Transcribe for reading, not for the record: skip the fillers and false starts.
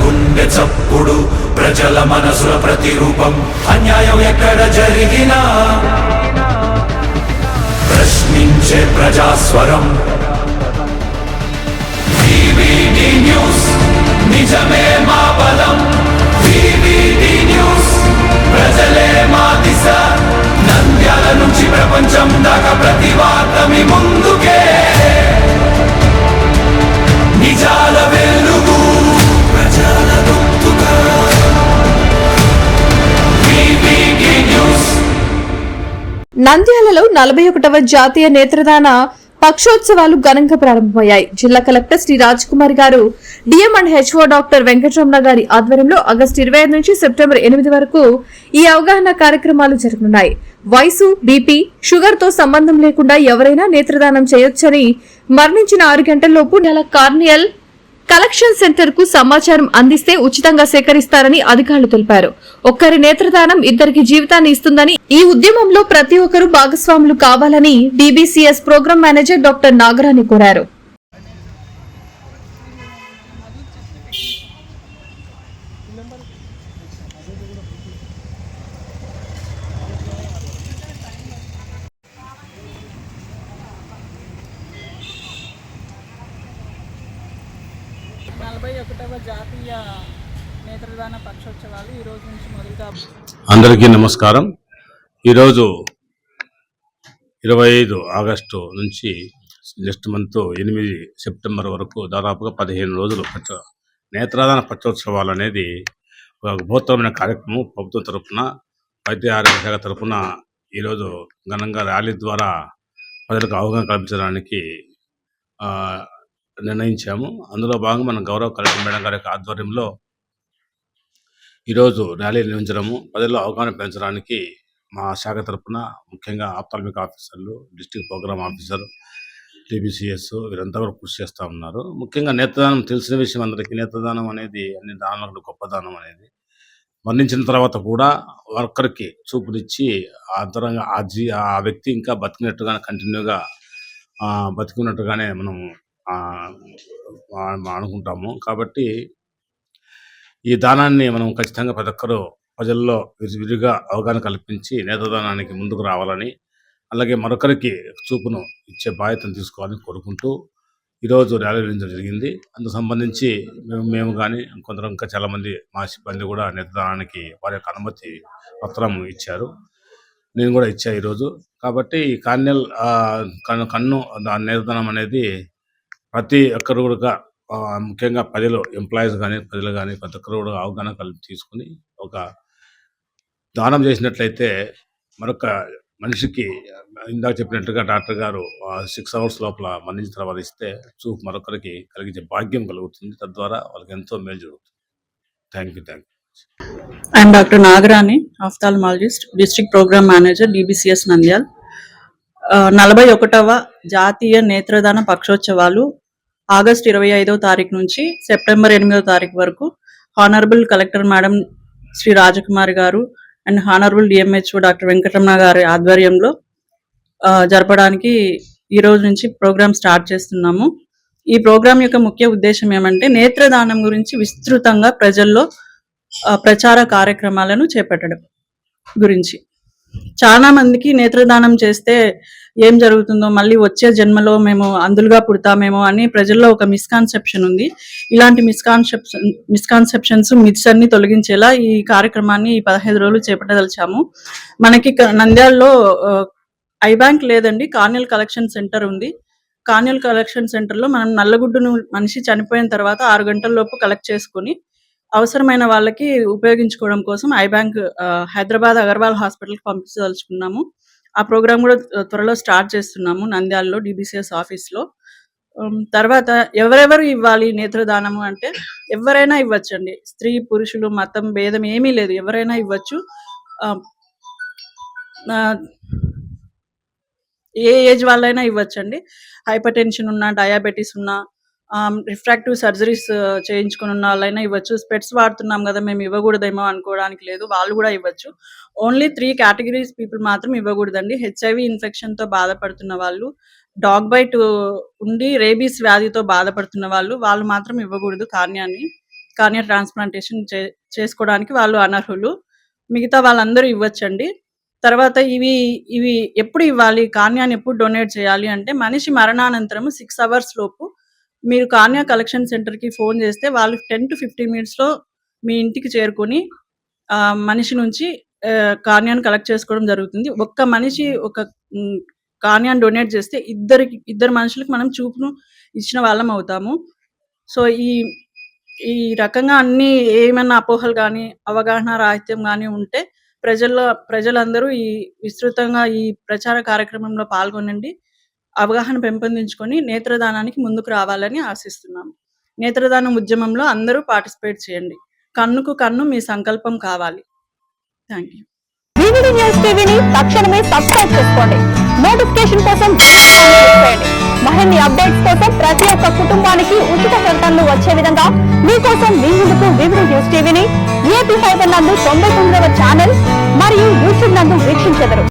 గుండె చప్పుడు ప్రజల మనసుల ప్రతిరూపం అన్యాయం ఎక్కడ జరిగినా ప్రశ్నించే ప్రజాస్వరం వివిడి న్యూస్ నిజమే మా బలం వివిడి న్యూస్ ప్రజలే మా దిశ నంద్యాల నుంచి ప్రపంచం దాకా ప్రతి వార్త మీ ముందుకే నిజాల వెలుగు ప్రజల గొంతుగా వివిడి న్యూస్. నంద్యాలలో 41వ జాతీయ నేత్రదాన పక్షోత్సవాలు ఘనంగా ప్రారంభమయ్యాయి. జిల్లా కలెక్టర్ శ్రీ రాజ్కుమార్ గారు, DM and HO doctor Venkataramana గారి ఆధ్వర్యంలో ఆగస్టు 25 నుంచి సెప్టెంబర్ 8 వరకు ఈ అవగాహన కార్యక్రమాలు జరగనున్నాయి. వయసు, బీపీ, షుగర్ తో సంబంధం లేకుండా ఎవరైనా నేత్రదానం చేయొచ్చని, మరణించిన 6 గంటల్లోపు కార్నియల్ కలెక్షన్ సెంటర్ కు సమాచారం అందిస్తే ఉచితంగా సేకరిస్తారని అధికారులు తెలిపారు. ఒక్కరి నేత్రదానం ఇద్దరికి జీవితాన్ని ఇస్తుందని, ఈ ఉద్యమంలో ప్రతి ఒక్కరూ భాగస్వాములు కావాలని డీబీసీఎస్ ప్రోగ్రామ్ మేనేజర్ డాక్టర్ నాగరాణి కోరారు. జాతీయ నేత్రదాన పక్షోత్సవాలు ఈ రోజు నుంచి మొదలుగా. అందరికీ నమస్కారం. ఈరోజు 25 ఆగస్టు నుంచి నెక్స్ట్ మంత్ 8 సెప్టెంబర్ వరకు దాదాపుగా 15 రోజులు నేత్రదాన పక్షోత్సవాలు అనేది ఒక బృహత్తరమైన కార్యక్రమం. ప్రభుత్వం తరఫున, వైద్య ఆరోగ్య శాఖ తరఫున ఈరోజు ఘనంగా ర్యాలీ ద్వారా ప్రజలకు అవగాహన కల్పించడానికి నిర్ణయించాము. అందులో భాగంగా మన గౌరవ కలెక్టర్ మేడం గారి యొక్క ఆధ్వర్యంలో ఈరోజు ర్యాలీ నిర్వహించడము, ప్రజల్లో అవగాహన పెంచడానికి మా శాఖ తరఫున ముఖ్యంగా ఆప్థాల్మిక్ ఆఫీసర్లు, డిస్ట్రిక్ట్ ప్రోగ్రామ్ ఆఫీసర్, టీబీసీఎస్ వీరంతా కూడా కృషి చేస్తూ ఉన్నారు. ముఖ్యంగా నేత్రదానం తెలిసిన విషయం అందరికీ. నేత్రదానం అనేది అన్ని దానాలకు గొప్ప దానం అనేది. మరణించిన తర్వాత కూడా వర్కర్కి చూపునిచ్చి అంతరంగా ఆ వ్యక్తి ఇంకా బతికినట్టుగానే, కంటిన్యూగా బతికినట్టుగానే మనం అనుకుంటాము. కాబట్టి ఈ దానాన్ని మనం ఖచ్చితంగా ప్రతి ఒక్కరూ ప్రజల్లో విరివిగా అవగాహన కల్పించి నేత్రదానానికి ముందుకు రావాలని, అలాగే మరొకరికి చూపును ఇచ్చే బాధ్యతను తీసుకోవాలని కోరుకుంటూ ఈరోజు ర్యాలీ నిర్వహించడం జరిగింది. అందుకు సంబంధించి మేము కానీ కొందరు ఇంకా చాలామంది మా సిబ్బంది కూడా నేత్రదానానికి వారి యొక్క అనుమతి పత్రం ఇచ్చారు. నేను కూడా ఇచ్చా ఈరోజు. కాబట్టి ఈ కార్నియల్ కన్ను నేత్రదానం అనేది ప్రతి ఒక్కరు కూడా ముఖ్యంగా ప్రజలు, ఎంప్లాయీస్ కానీ, ప్రజలు కానీ ప్రతి ఒక్కరు కూడా అవగాహన తీసుకుని ఒక దానం చేసినట్లయితే మరొక మనిషికి ఇందాక చెప్పినట్టుగా డాక్టర్ గారు 6 hours లోపల మరణించిన తర్వాత ఇస్తే చూపు మరొకరికి కలిగించే భాగ్యం కలుగుతుంది. తద్వారా వాళ్ళకి ఎంతో మేలు జరుగుతుంది. Thank you. I'm doctor Nagarani, ophthalmologist, district programme manager, DBCS Nandyal. 41వ జాతీయ నేత్రదాన పక్షోత్సవాలు ఆగస్టు 25వ తారీఖు నుంచి సెప్టెంబర్ 8వ తారీఖు వరకు హానరబుల్ కలెక్టర్ మేడం శ్రీ రాజకుమారి గారు and honourable DMHO doctor Venkataramana గారి ఆధ్వర్యంలో జరపడానికి ఈ రోజు నుంచి ప్రోగ్రామ్ స్టార్ట్ చేస్తున్నాము. ఈ ప్రోగ్రాం యొక్క ముఖ్య ఉద్దేశం ఏమంటే నేత్రదానం గురించి విస్తృతంగా ప్రజల్లో ప్రచార కార్యక్రమాలను చేపట్టడం గురించి. చాలా మందికి నేత్రదానం చేస్తే ఏం జరుగుతుందో, మళ్ళీ వచ్చే జన్మలో మేము అందులుగా పుడతామేమో అని ప్రజల్లో ఒక మిస్కాన్సెప్షన్ ఉంది. ఇలాంటి మిస్కాన్సెప్షన్స్, మిత్స్ అన్ని తొలగించేలా ఈ కార్యక్రమాన్ని 15 రోజులు చేపట్టదలిచాము. మనకి నంద్యాలలో ఐ బ్యాంక్ లేదండి, కార్నియల్ కలెక్షన్ సెంటర్ ఉంది. కార్నియల్ కలెక్షన్ సెంటర్లో మనం నల్లగుడ్డును మనిషి చనిపోయిన తర్వాత 6 గంటల లోపు కలెక్ట్ చేసుకుని అవసరమైన వాళ్ళకి ఉపయోగించుకోవడం కోసం ఐ బ్యాంక్ హైదరాబాద్ అగర్వాల్ హాస్పిటల్కి పంపించదలుచుకున్నాము. ఆ ప్రోగ్రామ్ కూడా త్వరలో స్టార్ట్ చేస్తున్నాము నంద్యాలలో డీబీసీఎస్ ఆఫీస్లో. తర్వాత ఎవరెవరు ఇవ్వాలి నేత్రదానము అంటే ఎవరైనా ఇవ్వచ్చండి. స్త్రీ, పురుషులు, మతం భేదం ఏమీ లేదు, ఎవరైనా ఇవ్వచ్చు. ఏ ఏజ్ వాళ్ళైనా ఇవ్వచ్చండి. హైపర్ టెన్షన్ ఉన్నా, డయాబెటీస్ ఉన్నా, రిఫ్రాక్టివ్ సర్జరీస్ చేయించుకుని ఉన్న వాళ్ళైనా ఇవ్వచ్చు. స్పెట్స్ వాడుతున్నాం కదా మేము ఇవ్వకూడదేమో అనుకోవడానికి లేదు, వాళ్ళు కూడా ఇవ్వచ్చు. ఓన్లీ 3 కేటగిరీస్ పీపుల్ మాత్రం ఇవ్వకూడదండి. హెచ్ఐవి ఇన్ఫెక్షన్తో బాధపడుతున్న వాళ్ళు, డాగ్ బైట్ ఉండి రేబీస్ వ్యాధితో బాధపడుతున్న వాళ్ళు మాత్రం ఇవ్వకూడదు కార్నియాన్ని. కార్నియా ట్రాన్స్ప్లాంటేషన్ చేసుకోవడానికి వాళ్ళు అనర్హులు. మిగతా వాళ్ళందరూ ఇవ్వచ్చండి. తర్వాత ఇవి ఎప్పుడు ఇవ్వాలి, కార్నియాని ఎప్పుడు డొనేట్ చేయాలి అంటే మనిషి మరణానంతరం 6 అవర్స్ లోపు మీరు కార్నియా కలెక్షన్ సెంటర్కి ఫోన్ చేస్తే వాళ్ళు 10 to 15 మినిట్స్లో మీ ఇంటికి చేరుకొని మనిషి నుంచి కార్నియాని కలెక్ట్ చేసుకోవడం జరుగుతుంది. ఒక్క మనిషి ఒక కార్నియాని డొనేట్ చేస్తే ఇద్దరు మనుషులకు మనం చూపును ఇచ్చిన వాళ్ళం అవుతాము. సో ఈ రకంగా అన్ని ఏమన్నా అపోహలు కానీ అవగాహన రాహిత్యం కానీ ఉంటే ప్రజలందరూ ఈ విస్తృతంగా ఈ ప్రచార కార్యక్రమంలో పాల్గొనండి, అవగాహన పెంపొందించుకొని నేత్రదానానికి ముందుకు రావాలని ఆశిస్తున్నాము. నేత్రదానం ఉద్యమంలో అందరూ పార్టిసిపేట్ చేయండి. కన్నుకు కన్ను మీ సంకల్పం కావాలి. Thank you. వివిడి న్యూస్ టీవీని తక్షణమే సబ్స్క్రైబ్ చేసుకోండి. నోటిఫికేషన్ కోసం బెల్ ఐకాన్ క్లిక్ చేయండి. మరిన్ని అప్డేట్స్ కోసం ప్రతి ఒక్క కుటుంబానికి ఉచిత ప్రకటనలు వచ్చే విధంగా మీకోసం మీ ముందుకు వివిడి న్యూస్ టీవీని ఏపీ 5 నందు 99వ ఛానల్ మరియు యూట్యూబ్ నందు వీక్షించెదరు.